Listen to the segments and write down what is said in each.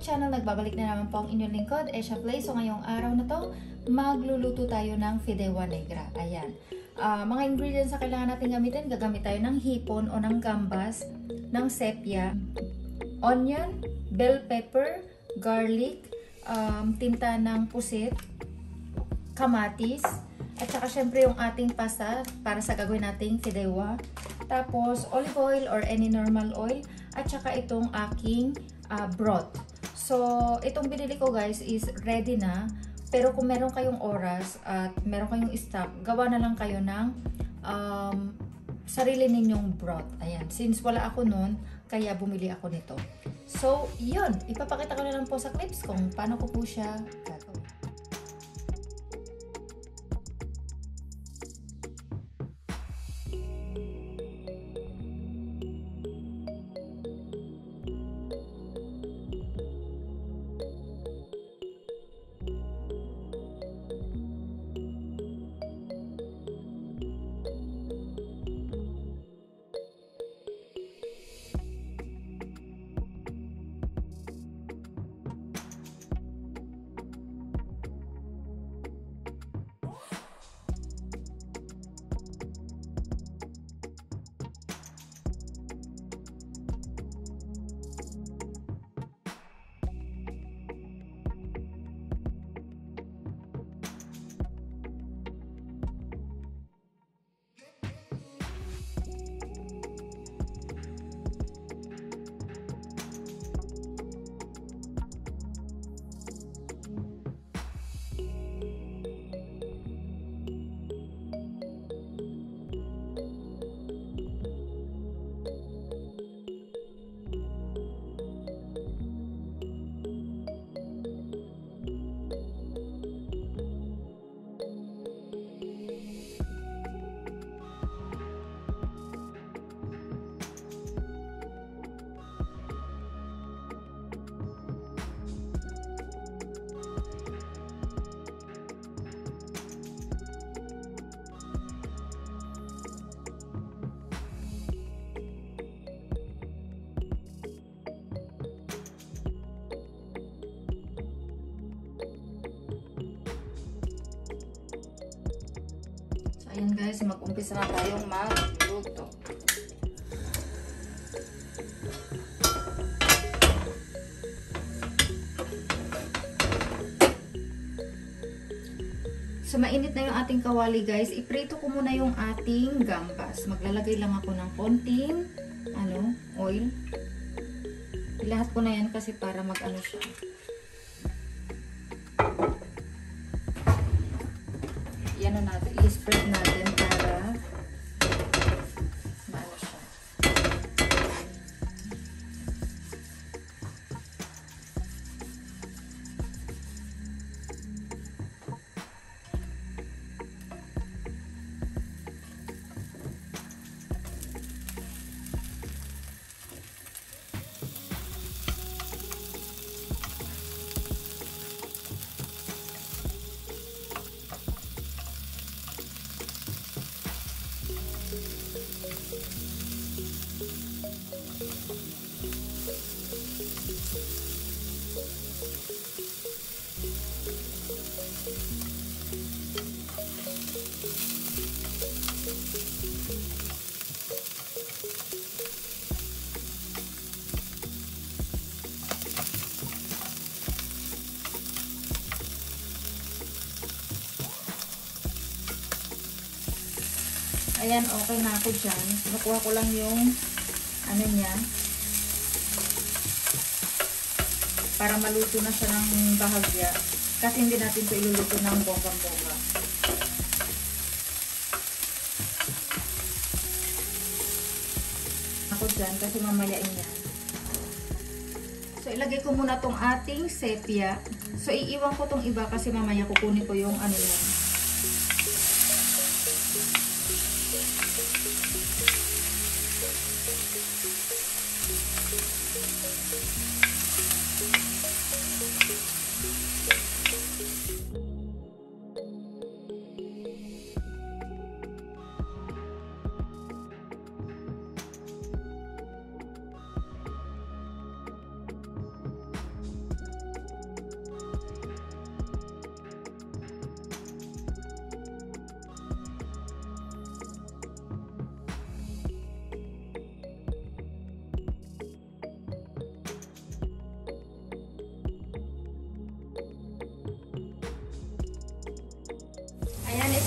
channel. Nagbabalik na naman po ang inyong lingkod, Esha Play. So ngayong araw na to, magluluto tayo ng fideuà negra. Ayan. Mga ingredients na kailangan natin gamitin, gagamit tayo ng hipon o ng gambas, ng sepia, onion, bell pepper, garlic, tinta ng pusit, kamatis, at saka syempre yung ating pasta para sa gagawin nating fideuà. Tapos olive oil or any normal oil, at saka itong aking broth. So itong binili ko guys is ready na, pero kung meron kayong oras at meron kayong stock, gawa na lang kayo ng sarili ninyong broth. Ayan, since wala ako nun, kaya bumili ako nito. So yun, ipapakita ko na lang po sa clips kung paano ko po siya gagawin. Ayan guys, mag-umpisa na tayong magluto. So mainit na yung ating kawali guys. Iprito ko muna yung ating gambas. Maglalagay lang ako ng konting oil. Ilahat ko na yan kasi para mag-ano siya. Yan na natin, i-spread natin para maano siya. Ayan, okay na ako dyan. Nakuha ko lang yung niya. Para maluto na siya ng bahagya. Kasi hindi natin ito iluluto ng bonggang-bongga. Ako dyan kasi mamayain yan. So, ilagay ko muna tong ating sepia. So, iiwan ko tong iba kasi mamaya kukunin ko yung yan.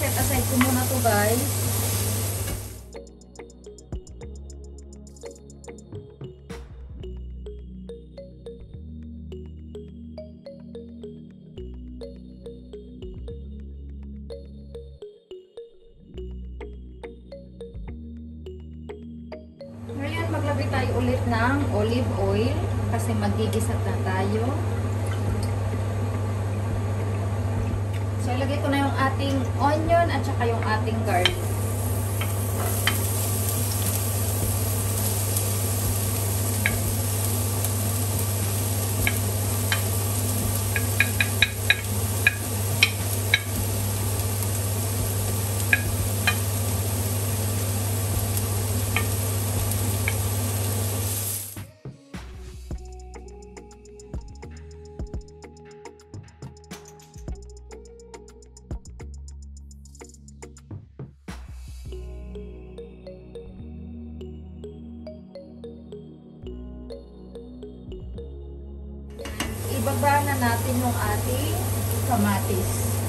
set aside ko muna to guys. Ngayon maglagay tayo ulit ng olive oil kasi magigisa na tayo. So, ilagay ko na yung ating onion at saka yung ating garlic. Ibaba na natin yung ating kamatis.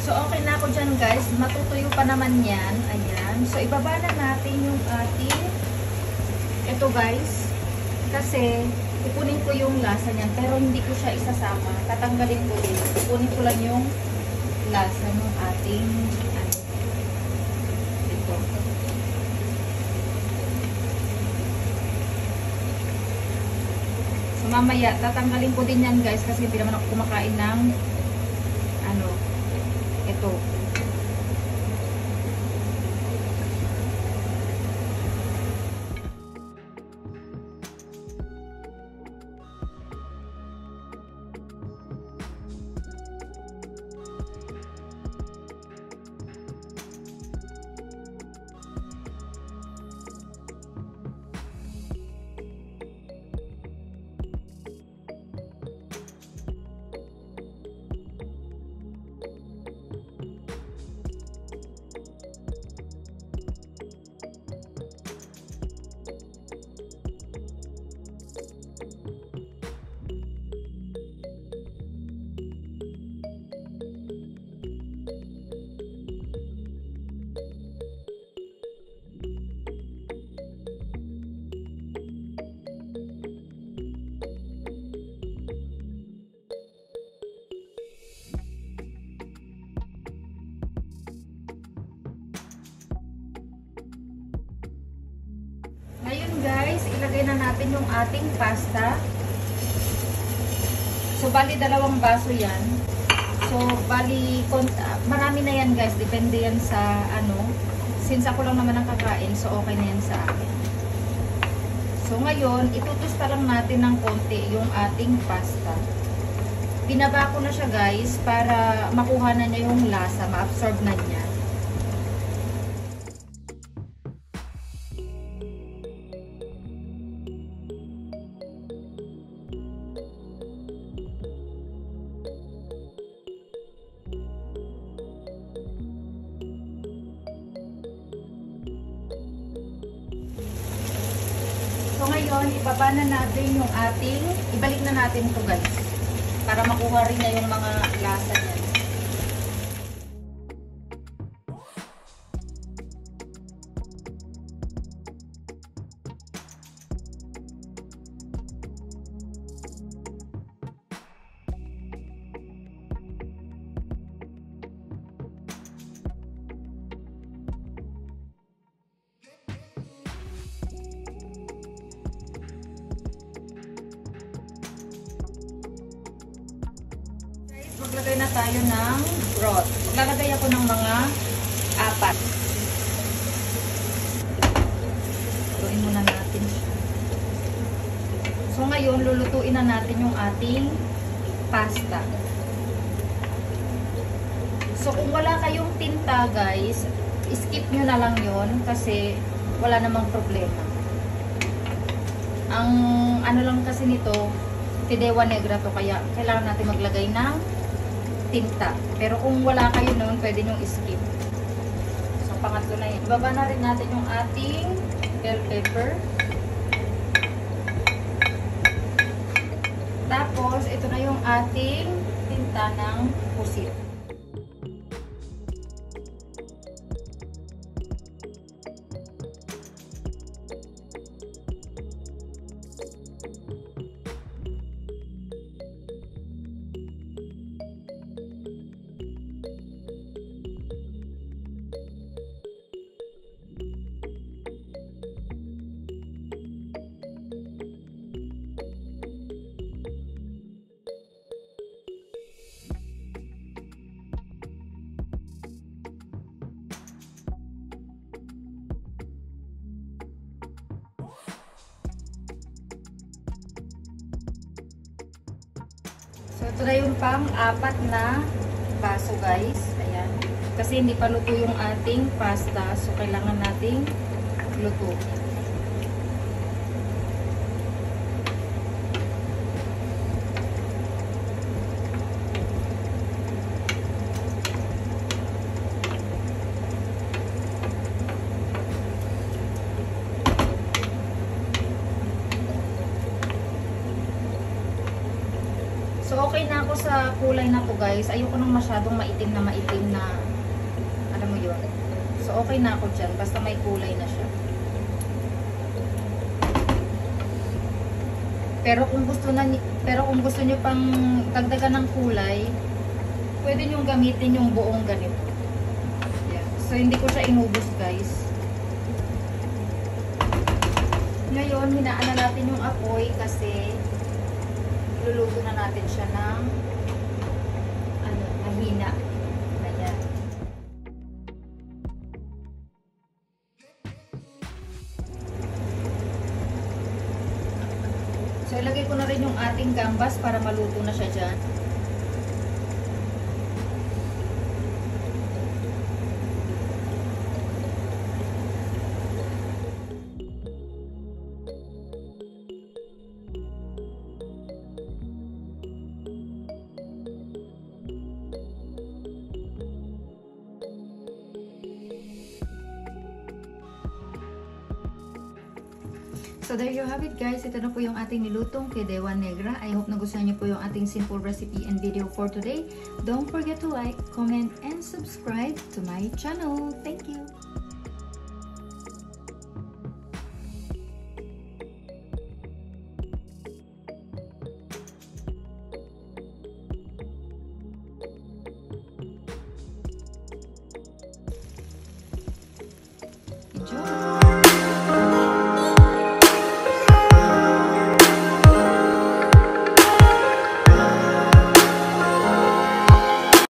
So, okay na ako dyan guys. Matutuyo pa naman yan. Ayan. So, ibaba na natin yung ating ito guys. Kasi, ipunin ko yung lasa niyan. Pero hindi ko siya isasama. Tatanggalin ko din. Ipunin ko lang yung lasa ng ating ito. So, mamaya, tatanggalin ko din yan guys. Kasi hindi naman ako kumakain ng ito. Ngayon guys, ilagay na natin yung ating pasta. So, bali 2 baso yan. So, bali, marami na yan guys. Depende yan sa Since ako lang naman ang kakain, so okay na yan sa akin. So, ngayon, itutusta lang natin ng konti yung ating pasta. Binaba ko na siya guys para makuha na niya yung lasa, ma-absorb na niya. So ngayon, ibaba na natin yung ating, ibalik na natin ito guys. Para makuha rin niya yung mga lasa niya. Maglagay na tayo ng broth. Maglalagay ako ng mga 4. Lutuin muna natin siya. So ngayon, lulutuin na natin yung ating pasta. So kung wala kayong tinta guys, skip nyo na lang yon kasi wala namang problema. Ang ano lang kasi nito, Fideuà Negra to, kaya kailangan natin maglagay ng tinta. Pero kung wala kayo noon, pwede nyo skip. So, pangatlo na yan. Ibaba na rin natin yung ating bell pepper. Tapos, ito na yung ating tinta ng pusit. So, ito na yung pang-apat na baso, guys. Ayan. Kasi hindi pa luto yung ating pasta. So, kailangan nating luto. So, okay na ako sa kulay na to, guys. Ayoko nang masyadong maitim na alam mo yun. So, okay na ako dyan. Basta may kulay na siya. Pero kung gusto nyo pang dagdagan ng kulay, pwede nyo gamitin yung buong ganito. Yeah. So, hindi ko siya inubos, guys. Ngayon, hinaan na natin yung apoy kasi luluto na natin siya ng mahina. Ayan. So, ilagay ko na rin yung ating gambas para maluto na siya dyan. So there you have it, guys. Ito na po yung ating nilutong Fideuà Negra. I hope nagustuhan niyo po yung ating simple recipe and video for today. Don't forget to like, comment, and subscribe to my channel. Thank you!